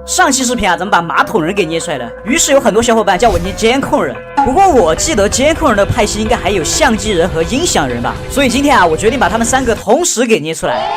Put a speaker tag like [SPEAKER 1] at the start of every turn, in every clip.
[SPEAKER 1] 上期视频啊，咱们把马桶人给捏出来了，于是有很多小伙伴叫我捏监控人。不过我记得监控人的派系应该还有相机人和音响人吧，所以今天啊，我决定把他们3个同时给捏出来。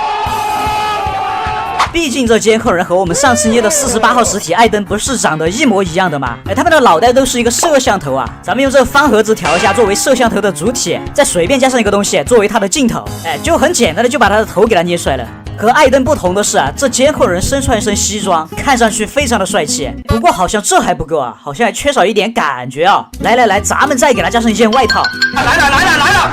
[SPEAKER 1] 毕竟这监控人和我们上次捏的48号实体艾登不是长得一模一样的吗？他们的脑袋都是一个摄像头啊，咱们用这个方盒子调一下作为摄像头的主体，再随便加上一个东西作为它的镜头，就很简单的就把它的头给它捏出来了。和艾登不同的是啊，这监控人身穿一身西装，看上去非常的帅气。不过好像这还不够啊，好像还缺少一点感觉啊。来，咱们再给他加上一件外套。来了！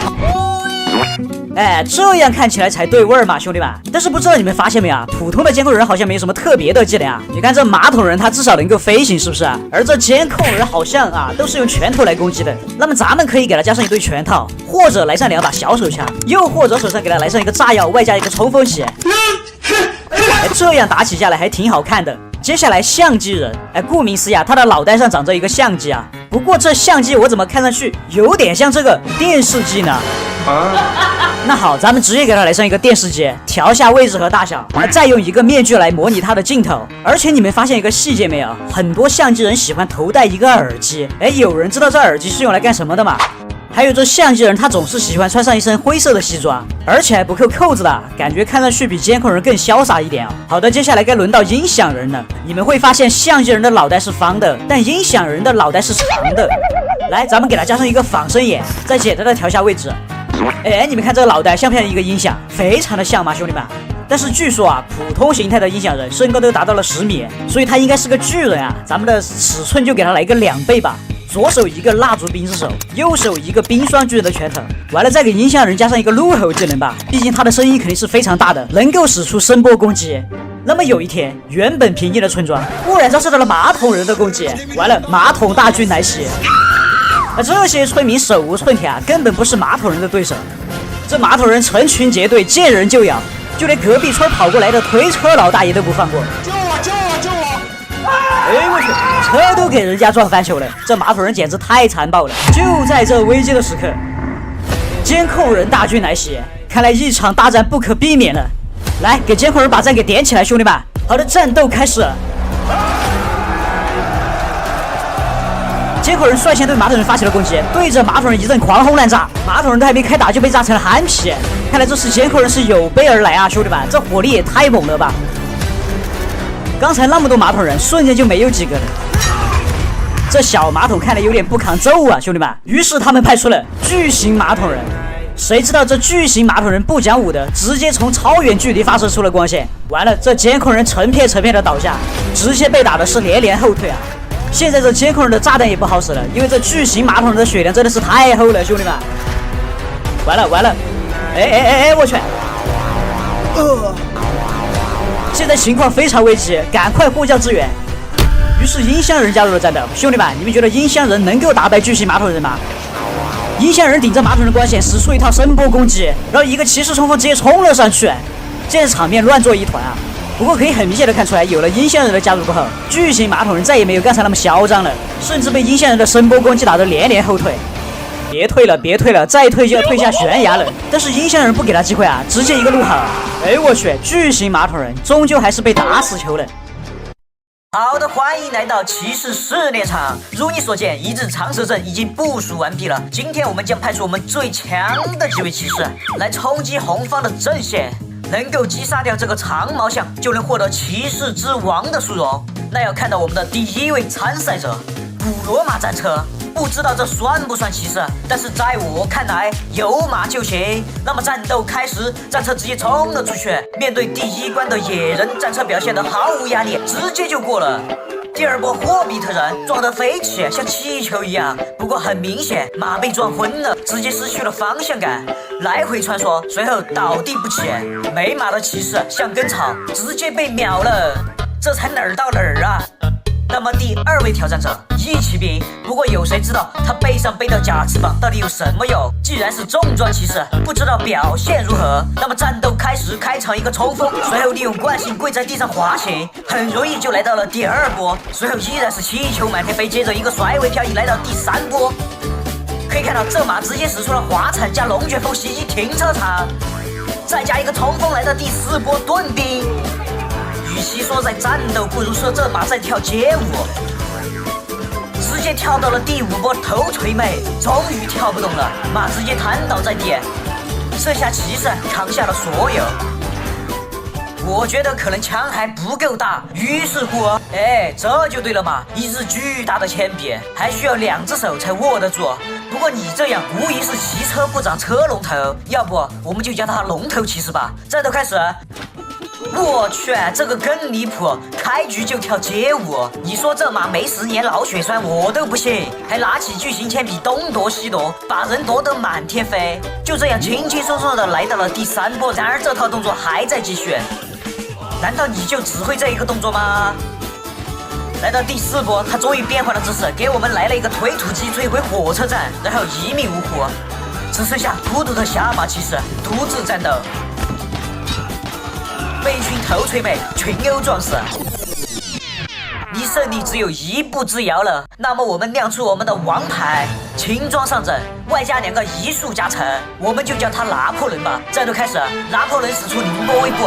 [SPEAKER 1] 这样看起来才对味儿嘛，兄弟们。但是不知道你们发现没有啊？普通的监控人好像没有什么特别的技能啊。你看这马桶人，他至少能够飞行，是不是啊？而这监控人好像啊，都是用拳头来攻击的。那么咱们可以给他加上一对拳套，或者来上2把小手枪，又或者手上给他来上一个炸药，外加一个冲锋鞋。这样打起架来还挺好看的。接下来相机人，顾名思义啊，他的脑袋上长着一个相机啊。不过这相机我怎么看上去有点像这个电视机呢？那好，咱们直接给他来上一个电视机，调下位置和大小，再用一个面具来模拟他的镜头。而且你们发现一个细节没有？很多相机人喜欢头戴一个耳机。有人知道这耳机是用来干什么的吗？还有这相机人，他总是喜欢穿上一身灰色的西装，而且还不扣扣子的，感觉看上去比监控人更潇洒一点啊。好的，接下来该轮到音响人了。你们会发现相机人的脑袋是方的，但音响人的脑袋是长的。来，咱们给他加上一个仿生眼，再简单的调下位置。你们看这个脑袋像不像一个音响？非常的像嘛，兄弟们。但是据说啊，普通形态的音响人身高都达到了10米，所以他应该是个巨人啊。咱们的尺寸就给他来一个2倍吧。左手一个蜡烛冰之手，右手一个冰霜巨人的拳头。完了，再给音响人加上一个怒吼技能吧，毕竟他的声音肯定是非常大的，能够使出声波攻击。那么有一天，原本平静的村庄忽然遭受到了马桶人的攻击，完了，马桶大军来袭。这些村民手无寸铁啊，根本不是马桶人的对手。这马桶人成群结队，见人就咬，就连隔壁村跑过来的推车老大爷都不放过。救我！我去，车都给人家撞翻球了，这马桶人简直太残暴了。就在这危机的时刻，监控人大军来袭，看来一场大战不可避免了。来，给监控人把战给点起来，兄弟们！好的，战斗开始了。监控人率先对马桶人发起了攻击，对着马桶人一阵狂轰滥炸，马桶人都还没开打就被炸成了憨皮。看来这次监控人是有备而来啊，兄弟们，这火力也太猛了吧！刚才那么多马桶人，瞬间就没有几个了。这小马桶看来有点不抗揍啊，兄弟们。于是他们派出了巨型马桶人。谁知道这巨型马桶人不讲武的，直接从超远距离发射出了光线。完了，这监控人成片的倒下，直接被打的是连后退啊。现在这监控人的炸弹也不好使了，因为这巨型马桶人的血量真的是太厚了，兄弟们。完了！我去！现在情况非常危急，赶快呼叫支援。于是音箱人加入了战斗。兄弟们，你们觉得音箱人能够打败巨型马桶人吗？音箱人顶着马桶人光线，使出一套声波攻击，然后一个骑士冲锋直接冲了上去。现在场面乱作一团啊！不过可以很明显的看出来，有了音箱人的加入过后，巨型马桶人再也没有刚才那么嚣张了，甚至被音箱人的声波攻击打得连后退。别退了，再退就要退下悬崖了。但是音箱人不给他机会啊，直接一个怒吼。我去，巨型马桶人终究还是被打死球了。好的，欢迎来到骑士试炼场。如你所见，一支长蛇阵已经部署完毕了。今天我们将派出我们最强的几位骑士来冲击红方的阵线。能够击杀掉这个长毛象，就能获得骑士之王的殊荣。那要看到我们的第1位参赛者古罗马战车，不知道这算不算骑士，但是在我看来有马就行。那么战斗开始，战车直接冲了出去，面对第1关的野人，战车表现得毫无压力，直接就过了。第2波霍比特人撞得飞起，像气球一样，不过很明显马被撞昏了，直接失去了方向感，来回穿梭，随后倒地不起。没马的骑士像根草，直接被秒了，这才哪儿到哪儿啊！那么第2位挑战者一骑兵，不过有谁知道他背上背的假翅膀到底有什么用？既然是重装骑士，不知道表现如何。那么战斗开始，开场一个冲锋，随后利用惯性跪在地上滑行，很容易就来到了第2波，随后依然是气球满天飞，接着一个甩尾漂移来到第3波。可以看到这马直接使出了滑铲加龙卷风袭击停车场，再加一个冲锋来到第4波盾兵。其说在战斗，不如说这马在跳街舞。直接跳到了第5波头锤妹，终于跳不动了，马直接瘫倒在地，剩下骑士扛下了所有。我觉得可能枪还不够大，于是乎，这就对了嘛，一支巨大的铅笔还需要2只手才握得住。不过你这样无疑是骑车不长车龙头，要不我们就叫他龙头骑士吧。战斗开始。我去，这个更离谱，开局就跳街舞。你说这马没10年脑血栓我都不信，还拿起巨型铅笔东夺西夺，把人夺得满天飞。就这样轻轻松松的来到了第3波，然而这套动作还在继续。难道你就只会这一个动作吗？来到第4波，他终于变换了姿势，给我们来了一个推土机摧毁火车站，然后一命呜呼。只剩下孤独的下马骑士独自战斗。被一群头锤妹群殴撞死，离胜利只有1步之遥了。那么我们亮出我们的王牌，轻装上阵，外加2个移速加成，我们就叫他拿破仑吧。战斗开始，拿破仑使出凌波微步，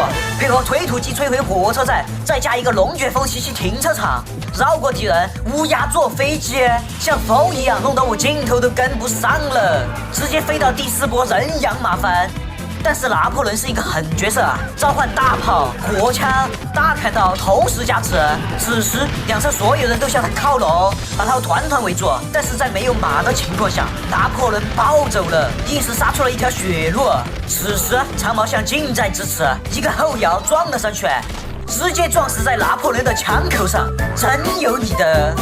[SPEAKER 1] 配合推土机摧毁火车站，再加一个龙卷风袭击停车场，绕过敌人，乌鸦坐飞机，像风一样弄得我镜头都跟不上了，直接飞到第4波人仰马翻。但是拿破仑是一个狠角色啊，召唤大炮、火枪、大砍刀同时加持。此时两侧所有人都向他靠拢，把他团团围住。但是在没有马的情况下，拿破仑暴走了，硬是杀出了一条血路。此时长矛像近在咫尺，一个后摇撞了上去，直接撞死在拿破仑的枪口上，真有你的！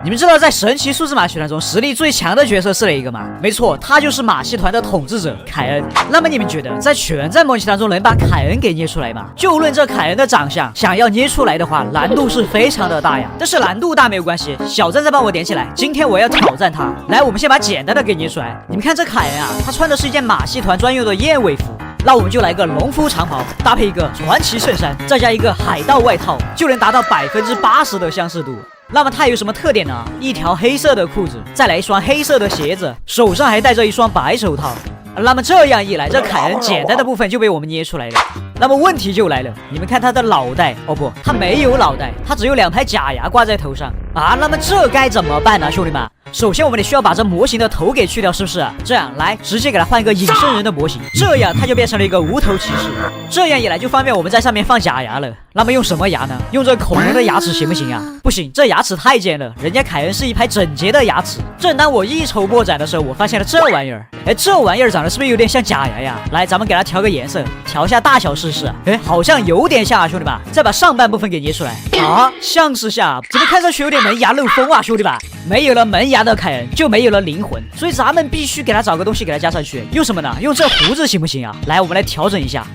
[SPEAKER 1] 你们知道在神奇数字马戏团中实力最强的角色是哪一个吗？没错，他就是马戏团的统治者凯恩。那么你们觉得在全战模拟器当中能把凯恩给捏出来吗？就论这凯恩的长相，想要捏出来的话，难度是非常的大呀。但是难度大没有关系，小赞再帮我点起来。今天我要挑战他。来，我们先把简单的给捏出来。你们看这凯恩啊，他穿的是一件马戏团专用的燕尾服。那我们就来个农夫长袍，搭配一个传奇衬衫，再加一个海盗外套，就能达到80%的相似度。那么它有什么特点呢？一条黑色的裤子，再来一双黑色的鞋子，手上还戴着一双白手套。那么这样一来，这凯恩简单的部分就被我们捏出来了。那么问题就来了，你们看他的脑袋，哦不，他没有脑袋，他只有2排假牙挂在头上啊。那么这该怎么办呢，兄弟们？首先我们得需要把这模型的头给去掉，是不是？这样来，直接给他换一个隐身人的模型，这样他就变成了一个无头骑士。这样一来就方便我们在上面放假牙了。那么用什么牙呢？用这恐龙的牙齿行不行啊？不行，这牙齿太尖了，人家凯恩是一排整洁的牙齿。正当我一筹莫展的时候，我发现了这玩意儿。这玩意儿长得是不是有点像假牙呀？来，咱们给它调个颜色，调下大小试试。好像有点像啊，兄弟们。再把上半部分给捏出来啊，像是像，怎么看上去有点门牙漏风啊，兄弟们。没有了门牙的凯恩就没有了灵魂，所以咱们必须给他找个东西给他加上去。用什么呢？用这胡子行不行啊？来，我们来调整一下。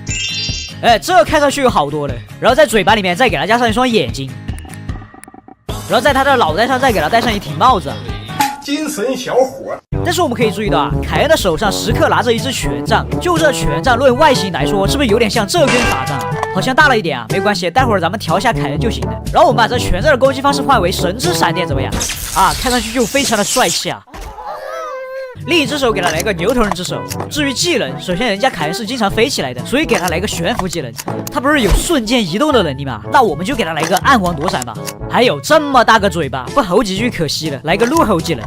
[SPEAKER 1] 这看上去有好多了。然后在嘴巴里面再给他加上一双眼睛，然后在他的脑袋上再给他戴上一顶帽子。
[SPEAKER 2] 精神小伙。
[SPEAKER 1] 但是我们可以注意到啊，凯恩的手上时刻拿着一支权杖，就这权杖论外形来说，是不是有点像这根法杖？好像大了一点啊，没关系，待会儿咱们调一下凯恩就行了。然后我们把这权杖的攻击方式换为神之闪电，怎么样？啊，看上去就非常的帅气啊。另一只手给他来个牛头人之手。至于技能，首先人家凯恩是经常飞起来的，所以给他来个悬浮技能。他不是有瞬间移动的能力吗？那我们就给他来个暗王躲闪吧。还有这么大个嘴巴，不吼几句可惜了，来个怒吼技能。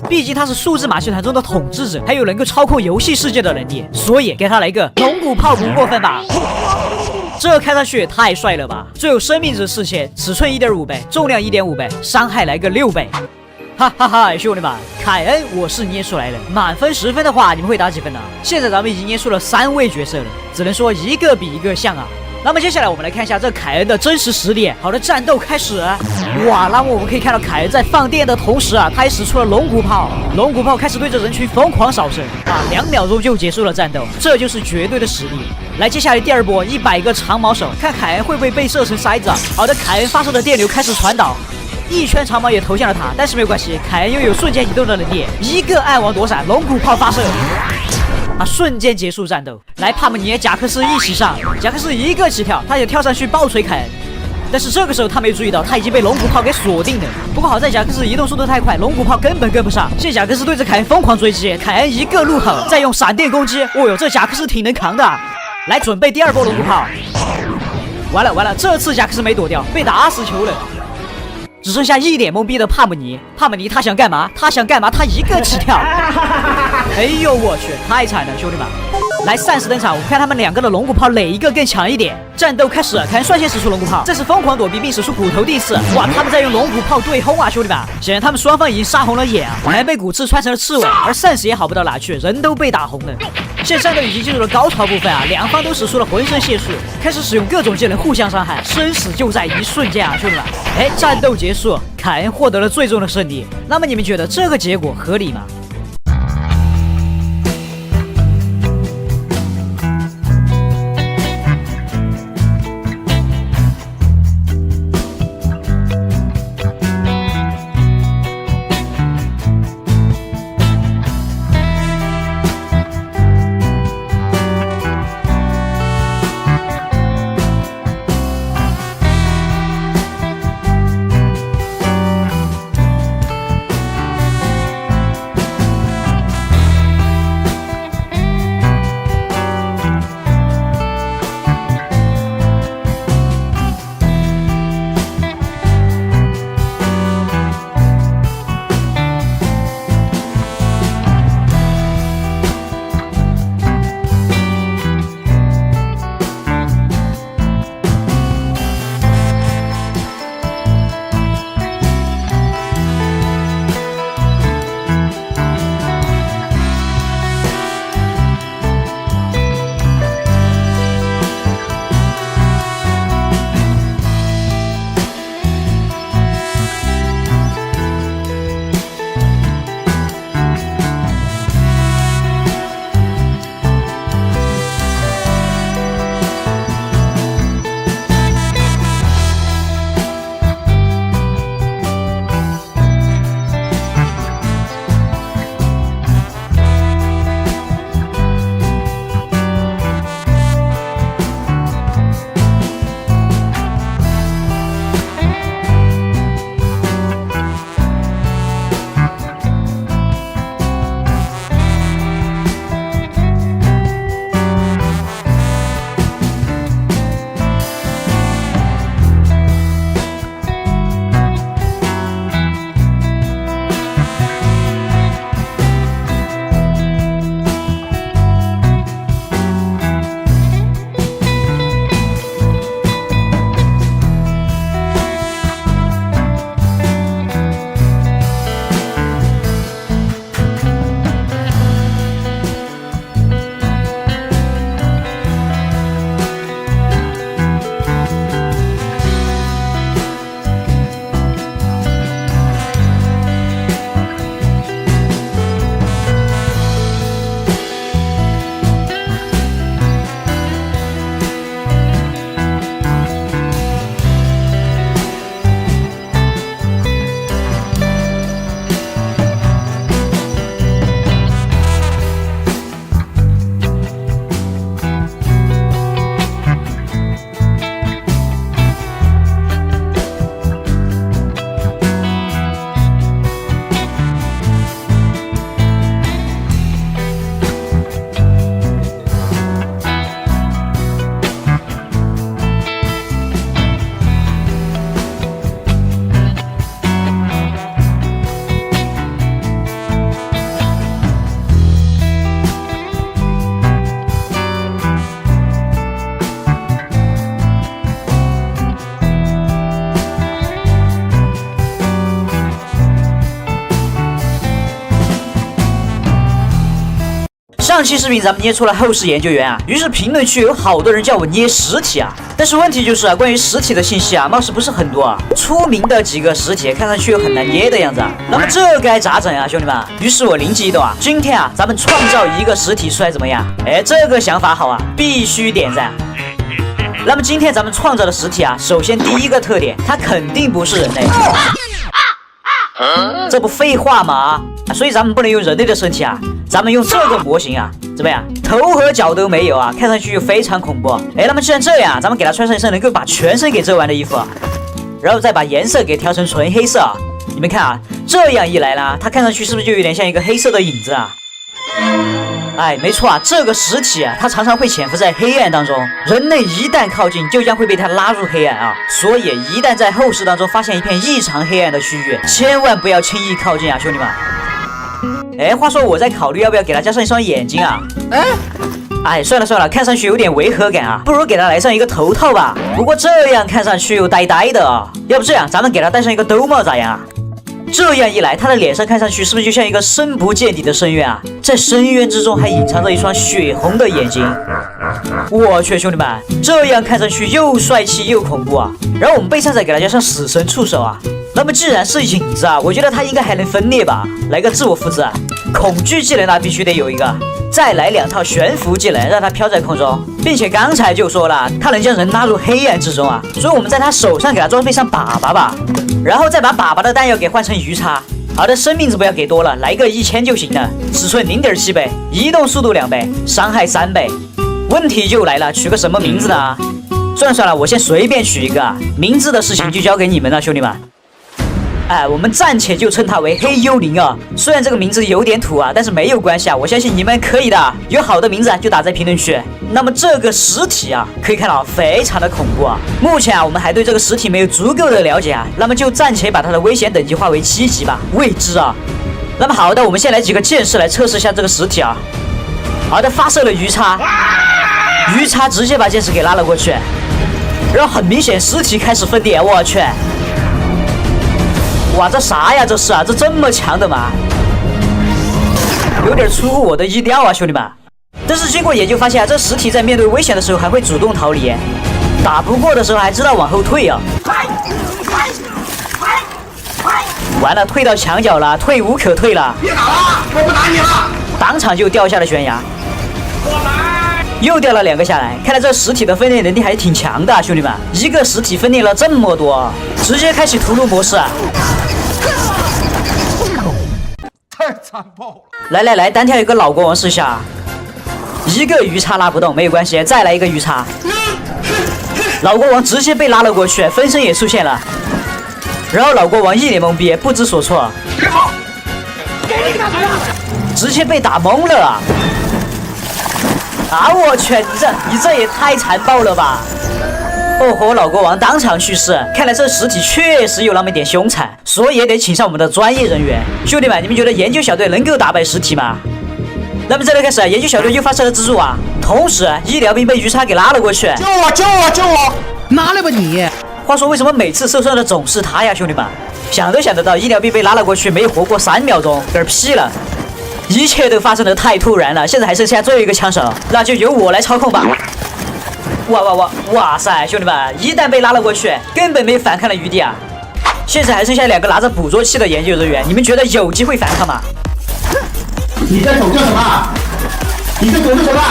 [SPEAKER 1] 毕竟他是数字马戏团中的统治者，还有能够操控游戏世界的能力，所以给他来个龙骨炮不过分吧。这看上去也太帅了吧！最有生命值4000，尺寸1.5倍，重量1.5倍，伤害来个6倍。哈哈哈，兄弟们，凯恩我是捏出来了。满分10分的话，你们会打几分呢？现在咱们已经捏出了3位角色了，只能说一个比一个像啊。那么接下来我们来看一下这凯恩的真实实力。好的，战斗开始。哇，那么我们可以看到凯恩在放电的同时啊，他也使出了龙骨炮，龙骨炮开始对着人群疯狂扫射啊，2秒钟就结束了战斗，这就是绝对的实力。来，接下来第2波100个长矛手，看凯恩会不会被射成筛子啊？好的，凯恩发射的电流开始传导。一圈长矛也投向了他，但是没有关系，凯恩拥有瞬间移动的能力，一个暗王躲闪，龙骨炮发射，啊，瞬间结束战斗。来，帕姆尼、贾克斯一起上，贾克斯一个起跳，他也跳上去爆锤凯恩，但是这个时候他没注意到他已经被龙骨炮给锁定了。不过好在贾克斯移动速度太快，龙骨炮根本跟不上。现在贾克斯对着凯恩疯狂追击，凯恩一个怒吼，再用闪电攻击。哦哟，这贾克斯挺能扛的。来准备第二波龙骨炮。完了完了，这次贾克斯没躲掉，被打死球了。只剩下一脸懵逼的帕姆尼。帕姆尼他想干嘛？他一个起跳。哎呦我去，太惨了，兄弟们！来，赛斯登场，我们看他们两个的龙骨炮哪一个更强一点。战斗开始，凯恩率先使出龙骨炮，这是疯狂躲避并使出骨头地刺。哇，他们在用龙骨炮对轰啊，兄弟们！显然他们双方已经杀红了眼啊，还被骨刺穿成了刺猬，而赛斯也好不到哪去，人都被打红了。现在战斗已经进入了高潮部分啊，两方都使出了浑身解数，开始使用各种技能互相伤害，生死就在一瞬间啊，兄弟们！哎，战斗结束，凯恩获得了最终的胜利。那么你们觉得这个结果合理吗？
[SPEAKER 3] 上期视频咱们捏出了后世研究员啊，于是评论区有好多人叫我捏实体啊，但是问题就是啊，关于实体的信息啊，貌似不是很多啊，出名的几个实体看上去又很难捏的样子啊，那么这该咋整啊，兄弟们？于是我灵机一动啊，今天啊，咱们创造一个实体出来怎么样？哎，这个想法好啊，必须点赞。那么今天咱们创造的实体啊，首先第一个特点，它肯定不是人类。这不废话吗？所以咱们不能用人类的身体啊，咱们用这个模型啊，怎么样？头和脚都没有啊，看上去就非常恐怖。哎，那么既然这样，咱们给他穿上一身能够把全身给遮完的衣服，然后再把颜色给调成纯黑色。你们看啊，这样一来呢，它看上去是不是就有点像一个黑色的影子啊？哎，没错啊，这个实体啊，它常常会潜伏在黑暗当中，人类一旦靠近，就将会被它拉入黑暗啊。所以一旦在后世当中发现一片异常黑暗的区域，千万不要轻易靠近啊，兄弟们。哎，话说我在考虑要不要给他加上一双眼睛啊？哎，算了算了，看上去有点违和感啊，不如给他来上一个头套吧。不过这样看上去又呆呆的啊，要不这样，咱们给他戴上一个兜帽咋样啊？这样一来，他的脸上看上去是不是就像一个深不见底的深渊啊？在深渊之中还隐藏着一双血红的眼睛。我去，兄弟们，这样看上去又帅气又恐怖啊！然后我们背上再给他加上死神触手啊。那么既然是影子啊，我觉得他应该还能分裂吧？来个自我复制啊！恐惧技能那必须得有一个，再来2套悬浮技能，让他飘在空中，并且刚才就说了，他能将人拉入黑暗之中啊，所以我们在他手上给他装备上粑粑吧，然后再把粑粑的弹药给换成鱼叉。好的，生命值不要给多了，来个1000就行了，尺寸0.7倍，移动速度2倍，伤害3倍。问题就来了，取个什么名字呢？算了算了，我先随便取一个啊，名字的事情就交给你们了，兄弟们。哎，我们暂且就称它为黑幽灵啊。虽然这个名字有点土啊，但是没有关系啊，我相信你们可以的。有好的名字就打在评论区。那么这个实体啊，可以看到非常的恐怖啊。目前啊，我们还对这个实体没有足够的了解啊，那么就暂且把它的危险等级划为7级吧，未知啊。那么好的，我们先来几个剑士来测试一下这个实体啊。好的，发射了鱼叉，鱼叉直接把剑士给拉了过去，然后很明显实体开始分裂，我去。哇，这啥呀？这是啊，这这么强的吗？有点出乎我的意料啊，兄弟们。但是经过研究发现啊，这实体在面对危险的时候还会主动逃离，打不过的时候还知道往后退啊。完了，退到墙角了，退无可退了。
[SPEAKER 2] 别打了，我不打你了。
[SPEAKER 3] 当场就掉下了悬崖。又掉了2个下来，看来这实体的分裂能力还挺强的啊，兄弟们！一个实体分裂了这么多，直接开启屠戮模式啊！
[SPEAKER 2] 太残暴了！
[SPEAKER 3] 来来来，单挑一个老国王试下，一个鱼叉拉不动没有关系，再来一个鱼叉。老国王直接被拉了过去，分身也出现了，然后老国王一脸懵逼，不知所措，直接被打懵了啊！啊！我去，你这也太残暴了吧！哦豁，老国王当场去世，看来这实体确实有那么一点凶残，所以也得请上我们的专业人员。兄弟们，你们觉得研究小队能够打败实体吗？那么这里开始，研究小队又发射了蜘蛛网，同时医疗兵被鱼叉给拉了过去。
[SPEAKER 2] 救我！救我！救我！
[SPEAKER 4] 拿来吧你！
[SPEAKER 3] 话说为什么每次受伤的总是他呀，兄弟们？想都想得到，医疗兵被拉了过去，没有活过3秒钟，嗝屁了。一切都发生的太突然了，现在还剩下最后一个枪手，那就由我来操控吧。哇塞，兄弟们，一旦被拉了过去，根本没有反抗的余地啊！现在还剩下2个拿着捕捉器的研究人员，你们觉得有机会反抗吗？
[SPEAKER 2] 你在抖叫什么？你在抖什么？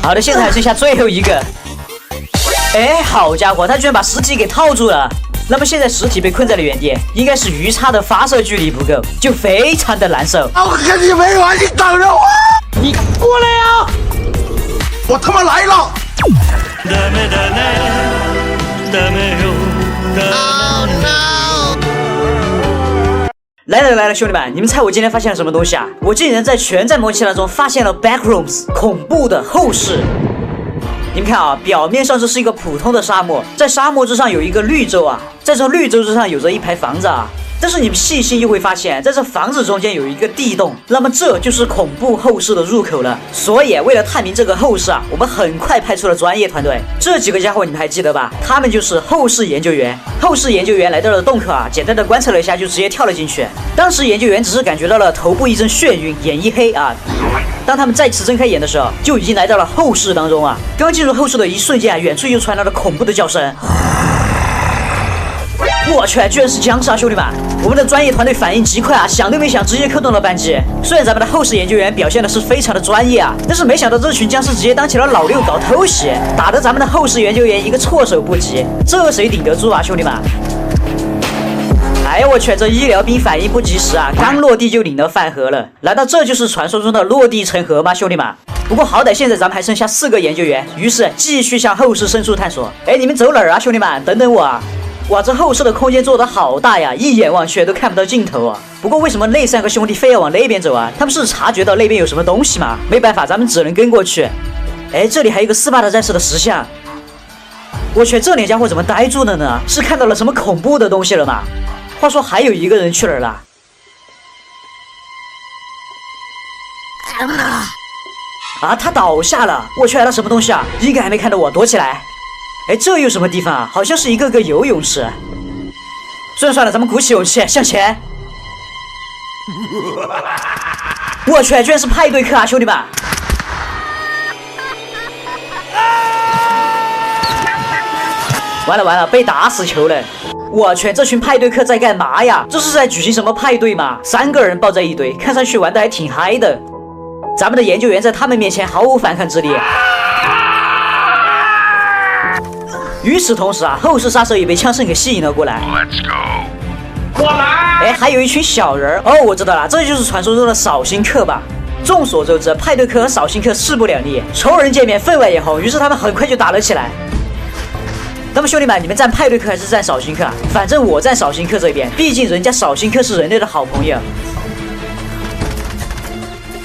[SPEAKER 3] 好的，现在还剩下最后一个。哎，好家伙，他居然把实体给套住了。那么现在实体被困在了原地，应该是鱼叉的发射距离不够，就非常的难受。
[SPEAKER 2] 我跟你没完，你等着我！
[SPEAKER 4] 你过来呀！
[SPEAKER 2] 我他妈来了！
[SPEAKER 3] 来了，兄弟们，你们猜我今天发现了什么东西啊？我竟然在全战模拟器当中发现了 Backrooms 恐怖的后室。你们看啊，表面上这是一个普通的沙漠，在沙漠之上有一个绿洲啊，在这绿洲之上有着一排房子啊。但是你们细心就会发现，在这房子中间有一个地洞，那么这就是恐怖后室的入口了。所以为了探明这个后室啊，我们很快派出了专业团队。这几个家伙你们还记得吧？他们就是后室研究员。后室研究员来到了洞口啊，简单的观测了一下，就直接跳了进去。当时研究员只是感觉到了头部一阵眩晕，眼一黑啊。当他们再次睁开眼的时候，就已经来到了后室当中啊。刚进入后室的一瞬间啊，远处又传来了恐怖的叫声。我去，居然是僵尸啊，兄弟们！我们的专业团队反应极快啊，想都没想，直接扣动了扳机。虽然咱们的后室研究员表现的是非常的专业啊，但是没想到这群僵尸直接当起了老六搞偷袭，打得咱们的后室研究员一个措手不及，这谁顶得住啊，兄弟们！哎呀，我去，这医疗兵反应不及时啊，刚落地就领了饭盒了。难道这就是传说中的落地成盒吗，兄弟们？不过好歹现在咱们还剩下4个研究员，于是继续向后室深处探索。哎，你们走哪儿啊，兄弟们？等等我啊！哇，这后视的空间做得好大呀，一眼望去都看不到尽头啊。不过为什么那3个兄弟非要往那边走啊？他们是察觉到那边有什么东西吗？没办法，咱们只能跟过去。哎，这里还有一个斯巴达战士的石像。我去，这两家伙怎么呆住了呢？是看到了什么恐怖的东西了吗？话说还有一个人去哪儿了？啊，他倒下了！我去，那什么东西啊？应该还没看到我，躲起来。哎，这又什么地方啊？好像是一个个游泳池。算了，咱们鼓起勇气向前。我去，居然是派对客啊，兄弟们！完了，被打死球了！我去，这群派对客在干嘛呀？这是在举行什么派对吗？3个人抱在一堆，看上去玩得还挺嗨的。咱们的研究员在他们面前毫无反抗之力。与此同时啊，后世杀手也被枪声给吸引了过来。过来！哎，还有一群小人哦，我知道了，这就是传说中的扫兴客吧？众所周知，派对客和扫兴客势不两立，仇人见面分外眼红，于是他们很快就打了起来。那么兄弟们，你们站派对客还是站扫兴客啊？反正我站扫兴客这边，毕竟人家扫兴客是人类的好朋友。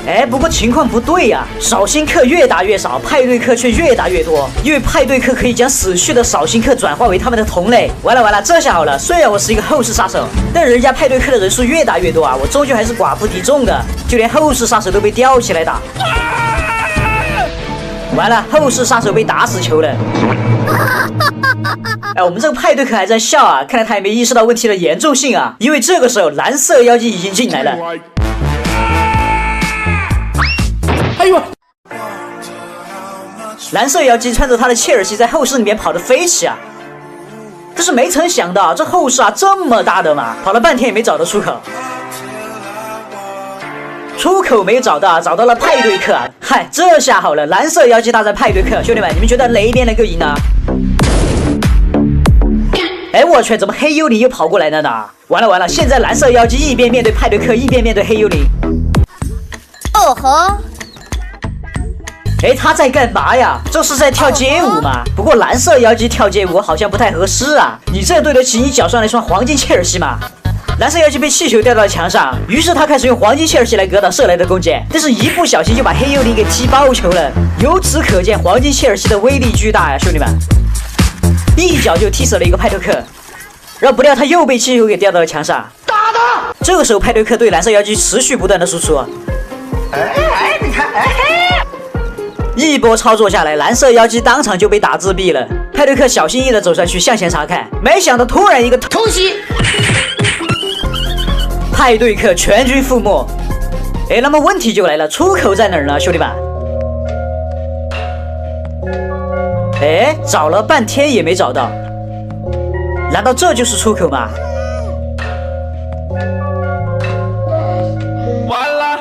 [SPEAKER 3] 哎，不过情况不对呀，扫兴客越打越少，派对客却越打越多，因为派对客可以将死去的扫兴客转化为他们的同类。完了，这下好了，虽然我是一个后世杀手，但人家派对客的人数越打越多啊，我终究还是寡不敌众的，就连后世杀手都被吊起来打。完了，后世杀手被打死球了。哎，我们这个派对客还在笑啊，看来他也没意识到问题的严重性啊，因为这个时候蓝色妖姬已经进来了。
[SPEAKER 4] 哎呦！
[SPEAKER 3] 蓝色妖姬穿着他的切尔西在后室里面跑得飞起啊！但是没曾想到这后室啊这么大的嘛，跑了半天也没找到出口。出口没有找到，找到了派对客。嗨，这下好了，蓝色妖姬大战派对客，兄弟们，你们觉得哪一边能够赢呢？哎，我去，怎么黑幽灵又跑过来了呢？完了，现在蓝色妖姬一边面对派对客，一边面对黑幽灵。
[SPEAKER 5] 哦吼！
[SPEAKER 3] 哎，他在干嘛呀？这是在跳街舞吗？不过蓝色妖姬跳街舞好像不太合适啊！你这对得起你脚上那双黄金切尔西吗？蓝色妖姬被气球掉到了墙上，于是他开始用黄金切尔西来格挡射来的弓箭，但是一不小心就把黑幽灵给踢爆球了。由此可见，黄金切尔西的威力巨大呀，兄弟们！一脚就踢死了一个派对客，然后不料他又被气球给掉到了墙上。打他！这个时候派对客对蓝色妖姬持续不断的输出。你看，一波操作下来，蓝色妖姬当场就被打自闭了。派对客小心翼翼地走上去向前查看，没想到突然一个偷袭，派对客全军覆没。哎，那么问题就来了，出口在哪儿呢，兄弟们？哎，找了半天也没找到，难道这就是出口吗？
[SPEAKER 6] 完了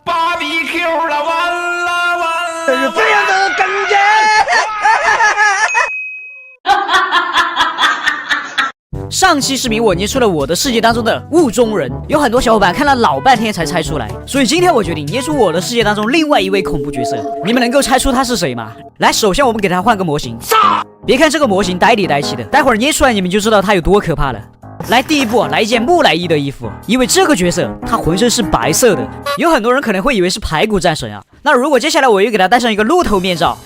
[SPEAKER 6] ，BBQ 了，完了！
[SPEAKER 4] 这是这样的感觉。
[SPEAKER 1] 上期视频我捏出了我的世界当中的雾中人，有很多小伙伴看了老半天才猜出来，所以今天我决定捏出我的世界当中另外一位恐怖角色。你们能够猜出他是谁吗？来，首先我们给他换个模型。别看这个模型呆里呆气的，待会儿捏出来你们就知道他有多可怕了。来，第一步来一件木乃伊的衣服，因为这个角色他浑身是白色的，有很多人可能会以为是排骨战神啊。那如果接下来我又给他戴上一个鹿头面罩，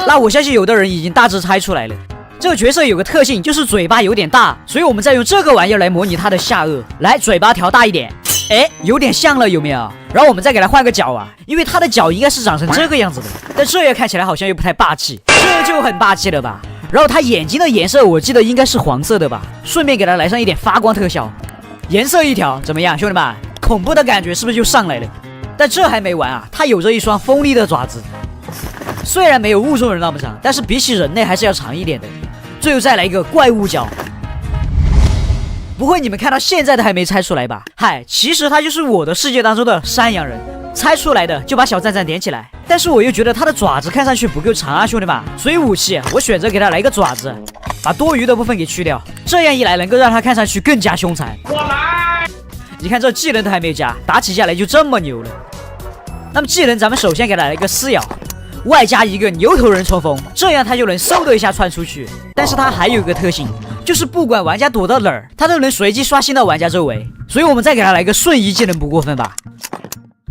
[SPEAKER 1] 那我相信有的人已经大致猜出来了。这个角色有个特性，就是嘴巴有点大，所以我们再用这个玩意儿来模拟他的下颚。来，嘴巴调大一点，哎，有点像了，有没有？然后我们再给他换个脚啊，因为他的脚应该是长成这个样子的，但这样看起来好像又不太霸气，这就很霸气了吧？然后他眼睛的颜色我记得应该是黄色的吧，顺便给他来上一点发光特效，颜色一调，怎么样，兄弟们？恐怖的感觉是不是就上来了？但这还没完啊，他有着一双锋利的爪子，虽然没有雾中人那么长，但是比起人类还是要长一点的。最后再来一个怪物脚，不会你们看到现在的还没猜出来吧？嗨，其实他就是我的世界当中的山羊人，猜出来的就把小赞赞点起来。但是我又觉得他的爪子看上去不够长啊，兄弟们，所以武器我选择给他来一个爪子，把多余的部分给去掉，这样一来能够让他看上去更加凶残。我来，你看这技能都还没有加，打起下来就这么牛了。那么技能咱们首先给他来一个撕咬，外加一个牛头人冲锋，这样他就能嗖的一下窜出去。但是他还有一个特性，就是不管玩家躲到哪儿，他都能随机刷新到玩家周围。所以我们再给他来个瞬移技能，不过分吧？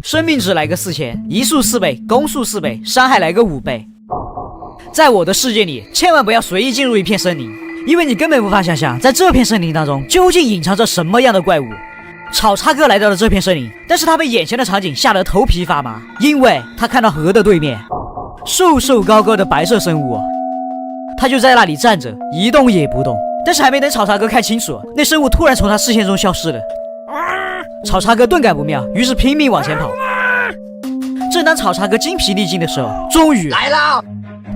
[SPEAKER 1] 生命值来个4000，移速4倍，攻速4倍，伤害来个5倍。在我的世界里，千万不要随意进入一片森林，因为你根本无法想象，在这片森林当中究竟隐藏着什么样的怪物。炒叉哥来到了这片森林，但是他被眼前的场景吓得头皮发麻，因为他看到河的对面，瘦瘦高高的白色生物，他就在那里站着，一动也不动。但是还没等炒叉哥看清楚，那生物突然从他视线中消失了。炒叉哥顿感不妙，于是拼命往前跑。正当炒叉哥精疲力尽的时候，终于来了，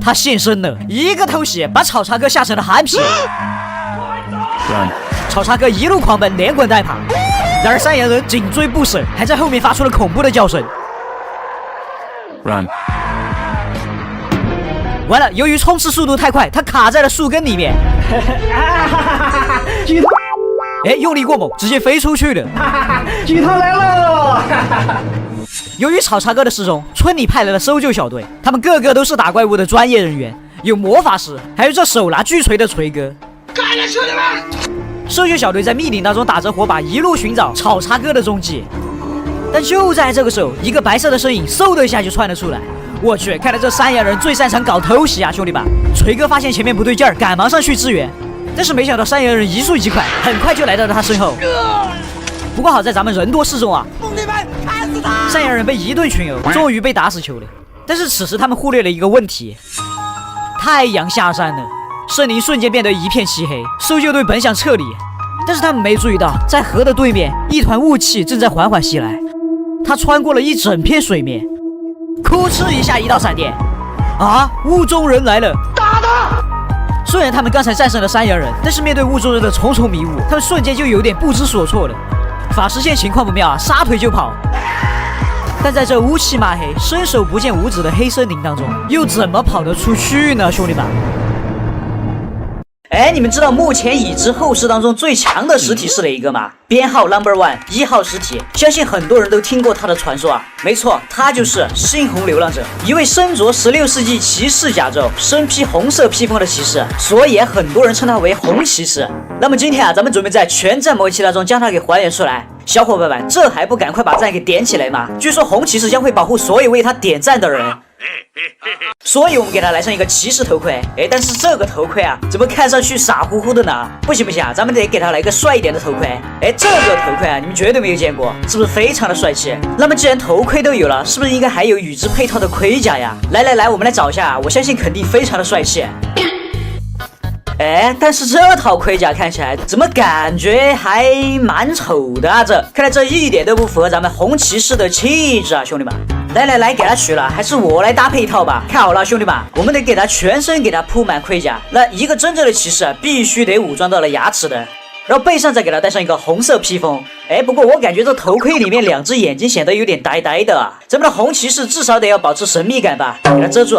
[SPEAKER 1] 他现身了，一个偷袭把炒叉哥吓成了憨皮。炒叉哥一路狂奔，连滚带爬，然而山羊人紧追不舍，还在后面发出了恐怖的叫声。完了，由于冲刺速度太快，他卡在了树根里面。哎，用力过猛，直接飞出去了。
[SPEAKER 2] 剧透来了！
[SPEAKER 1] 由于炒叉哥的失踪，村里派来了搜救小队，他们个个都是打怪物的专业人员，有魔法师，还有这手拿巨锤的锤哥。
[SPEAKER 4] 干了，兄弟们！
[SPEAKER 1] 搜救小队在密林当中打着火把，一路寻找炒叉哥的踪迹。但就在这个时候，一个白色的身影嗖的一下就窜了出来。我去，看来这山羊人最擅长搞偷袭啊，兄弟们！锤哥发现前面不对劲儿，赶忙上去支援，但是没想到山羊人移速极快，很快就来到了他身后。不过好在咱们人多势众啊，
[SPEAKER 4] 兄弟们，砍死他！
[SPEAKER 1] 山羊人被一顿群殴，终于被打死球了。但是此时他们忽略了一个问题：太阳下山了，森林瞬间变得一片漆黑。搜救队本想撤离，但是他们没注意到，在河的对面，一团雾气正在缓缓袭来，它穿过了一整片水面。哭哧一下，一道闪电，啊！雾中人来了，打他！虽然他们刚才战胜了山羊人，但是面对雾中人的重重迷雾，他们瞬间就有点不知所措了。法师见情况不妙啊，撒腿就跑。但在这乌漆嘛黑、伸手不见五指的黑森林当中，又怎么跑得出去呢，兄弟们？
[SPEAKER 3] 哎，你们知道目前已知后世当中最强的实体是哪一个吗？编号 No.1 1号实体，相信很多人都听过他的传说啊。没错，他就是猩红流浪者，一位身着16世纪骑士甲胄、身披红色披风的骑士，所以很多人称他为红骑士。那么今天啊，咱们准备在全战模拟器当中将他给还原出来。小伙伴们，这还不赶快把赞给点起来吗？据说红骑士将会保护所有为他点赞的人。所以我们给他来上一个骑士头盔，哎，但是这个头盔啊，怎么看上去傻乎乎的呢？不行不行啊，咱们得给他来一个帅一点的头盔。哎，这个头盔啊，你们绝对没有见过，是不是非常的帅气？那么既然头盔都有了，是不是应该还有与之配套的盔甲呀？来，我们来找一下，我相信肯定非常的帅气。哎，但是这套盔甲看起来怎么感觉还蛮丑的啊？看来这一点都不符合咱们红骑士的气质啊，兄弟们！来，给他取了，还是我来搭配一套吧。看好了，兄弟们，我们得给他全身给他铺满盔甲。那一个真正的骑士啊，必须得武装到了牙齿的，然后背上再给他戴上一个红色披风。哎，不过我感觉这头盔里面两只眼睛显得有点呆呆的啊。咱们的红骑士至少得要保持神秘感吧，给他遮住。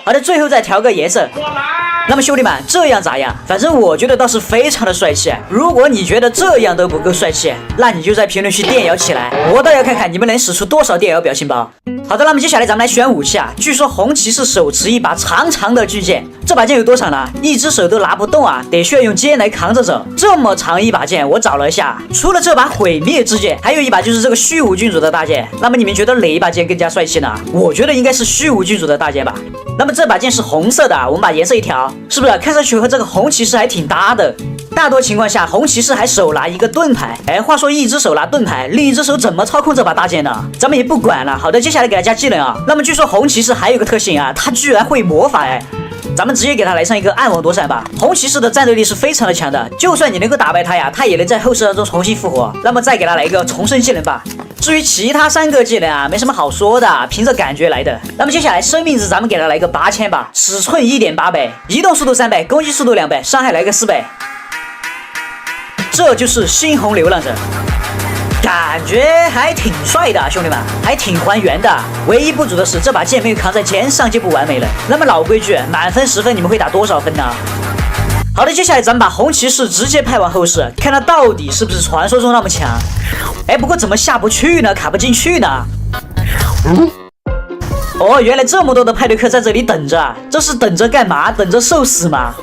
[SPEAKER 3] 好的，最后再调个颜色。那么兄弟们，这样咋样？反正我觉得倒是非常的帅气。如果你觉得这样都不够帅气，那你就在评论区电摇起来，我倒要看看你们能使出多少电摇表情包。好的，那么接下来咱们来选武器啊。据说红骑士手持一把长长的巨剑，这把剑有多长呢？一只手都拿不动啊，得需要用肩来扛着走。这么长一把剑，我找了一下，除了这把毁灭之剑，还有一把就是这个虚无君主的大剑。那么你们觉得哪一把剑更加帅气呢？我觉得应该是虚无君主的大剑吧。那么这把剑是红色的，我们把颜色一调，是不是看上去和这个红骑士还挺搭的？大多情况下，红骑士还手拿一个盾牌。哎，话说一只手拿盾牌，另一只手怎么操控这把大剑呢？咱们也不管了。好的，接下来给他加技能啊。那么据说红骑士还有个特性啊，他居然会魔法哎。咱们直接给他来上一个暗网躲闪吧。红骑士的战斗力是非常的强的，就算你能够打败他呀，他也能在后世当中重新复活。那么再给他来一个重生技能吧。至于其他3个技能啊，没什么好说的，凭着感觉来的。那么接下来生命值咱们给他来个8000吧，尺寸1.8倍，移动速度3倍，攻击速度2倍，伤害来个4倍。这就是猩红流浪者。感觉还挺帅的，兄弟们，还挺还原的。唯一不足的是这把剑没有扛在肩上就不完美了。那么老规矩，满分10分，你们会打多少分呢？好的，接下来咱们把红骑士直接派往后世，看他到底是不是传说中那么强。哎，不过怎么下不去呢？卡不进去呢？哦，原来这么多的派对客在这里等着，这是等着干嘛？等着受死吗？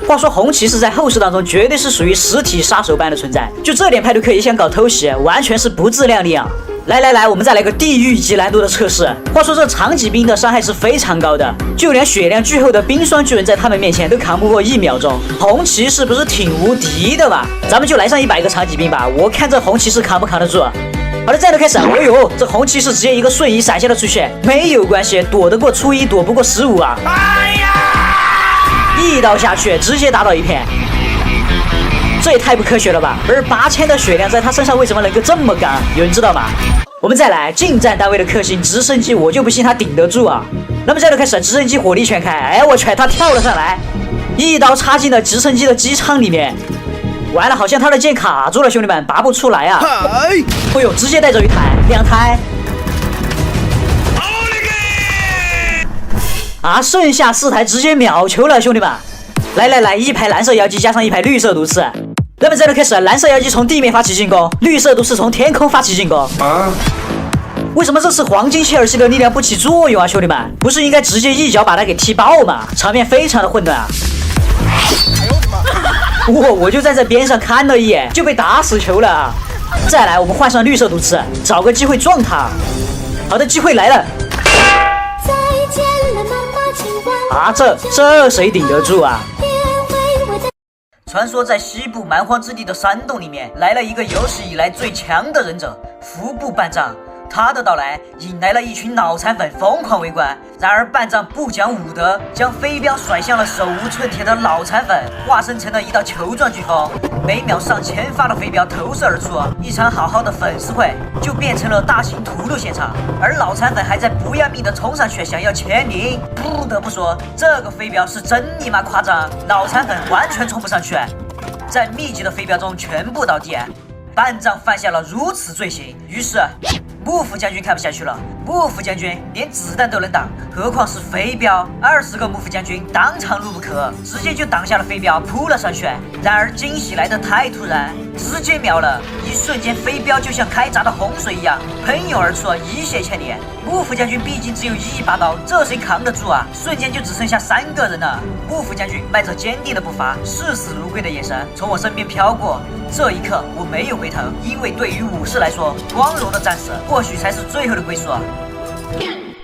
[SPEAKER 1] 话说红骑士在后世当中绝对是属于实体杀手般的存在，就这点派对克也想搞偷袭，完全是不自量力啊！来，我们再来个地狱级难度的测试。话说这长戟兵的伤害是非常高的，就连血量巨厚的冰霜巨人在他们面前都扛不过1秒钟。红骑士不是挺无敌的嘛？咱们就来上100个长戟兵吧，我看这红骑士扛不扛得住。好的，战斗开始。哦呦，这红骑士直接一个瞬移闪现了出去，没有关系，躲得过初一，躲不过15啊！
[SPEAKER 6] 哎呀！
[SPEAKER 1] 一刀下去，直接打倒一片。这也太不科学了吧！而8000的血量在他身上为什么能够这么刚？有人知道吗？我们再来近战单位的克星直升机，我就不信他顶得住啊！那么战斗开始，直升机火力全开，哎我去，他跳了上来，一刀插进了直升机的机舱里面。完了，好像他的剑卡住了，兄弟们拔不出来啊！哎呦，直接带走1台、2台。啊，剩下4台直接秒球了，兄弟们！来，1排蓝色妖姬加上1排绿色毒刺。那么战斗开始，蓝色妖姬从地面发起进攻，绿色毒刺从天空发起进攻。为什么这次黄金切尔西的力量不起作用啊，兄弟们？不是应该直接一脚把他给踢爆吗？场面非常的混乱啊！我就站在边上看了一眼，就被打死球了啊！再来，我们换上绿色毒刺，找个机会撞他。好的，机会来了。
[SPEAKER 5] 再见了妈妈，请问
[SPEAKER 1] 啊，这谁顶得住啊？
[SPEAKER 5] 别为我的
[SPEAKER 1] 传说在西部蛮荒之地的山洞里面，来了一个有史以来最强的忍者——服部半藏。他的到来引来了一群脑残粉疯狂围观。然而半藏不讲武德，将飞镖甩向了手无寸铁的脑残粉，化身成了一道球状飓风，每秒上千发的飞镖投射而出，一场好好的粉丝会就变成了大型屠戮现场。而脑残粉还在不要命的冲上去，想要签名。不得不说，这个飞镖是真尼玛夸张，脑残粉完全冲不上去，在密集的飞镖中全部倒地。半藏犯下了如此罪行，于是幕府将军看不下去了。幕府将军连子弹都能挡，何况是飞镖？20个幕府将军当场怒不可遏，直接就挡下了飞镖，扑了上去。然而惊喜来得太突然，直接秒了，一瞬间飞镖就像开闸的洪水一样喷涌而出，一泻千里。幕府将军毕竟只有1把刀，这谁扛得住啊？瞬间就只剩下3个人了。幕府将军迈着坚定的步伐，视死如归的眼神从我身边飘过。这一刻我没有回头，因为对于武士来说，光荣的战死或许才是最后的归宿啊！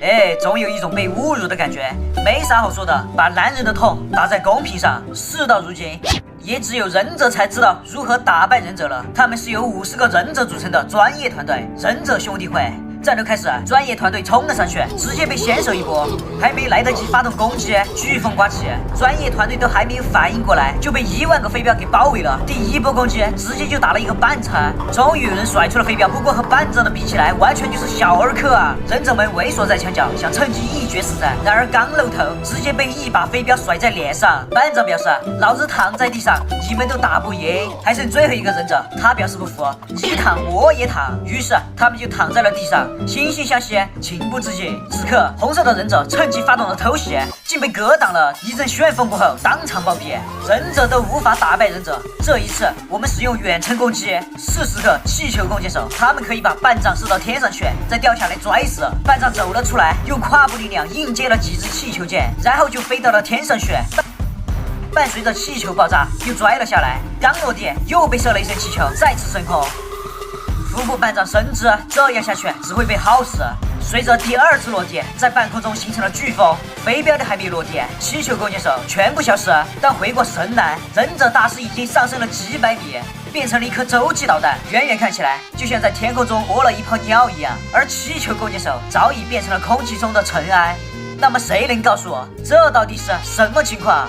[SPEAKER 1] 哎，总有一种被侮辱的感觉，没啥好说的，把男人的痛打在公屏上。事到如今，也只有忍者才知道如何打败忍者了。他们是由50个忍者组成的专业团队——忍者兄弟会。战斗开始，专业团队冲了上去，直接被先手一波，还没来得及发动攻击，飓风刮起，专业团队都还没有反应过来，就被1万个飞镖给包围了。第一波攻击直接就打了一个半残，终于有人甩出了飞镖，不过和半藏的比起来，完全就是小儿科啊！忍者们畏缩在墙角，想趁机一决死战，然而刚露头，直接被一把飞镖甩在脸上。半藏表示：“老子躺在地上，你们都打不赢。”还剩最后一个忍者，他表示不服：“你躺我也躺。”于是他们就躺在了地上。惺惺相惜，情不自禁。此刻，红色的忍者趁机发动了偷袭，竟被格挡了。一阵旋风过后，当场暴毙，忍者都无法打败忍者。这一次，我们使用远程攻击，40个气球弓箭手，他们可以把半藏射到天上去，再掉下来拽死。半藏走了出来，用胯部力量硬接了几支气球箭，然后就飞到了天上去。伴随着气球爆炸，又拽了下来，刚落地又被射了一声气球，再次升空。服部半藏深知这样下去只会被耗死，随着第2次落地，在半空中形成了飓风，飞镖的还没落地，气球弓箭手全部消失。但回过神来，忍者大师已经上升了几百米，变成了一颗洲际导弹，远远看起来就像在天空中屙了一泡尿一样，而气球弓箭手早已变成了空气中的尘埃。那么谁能告诉我，这到底是什么情况？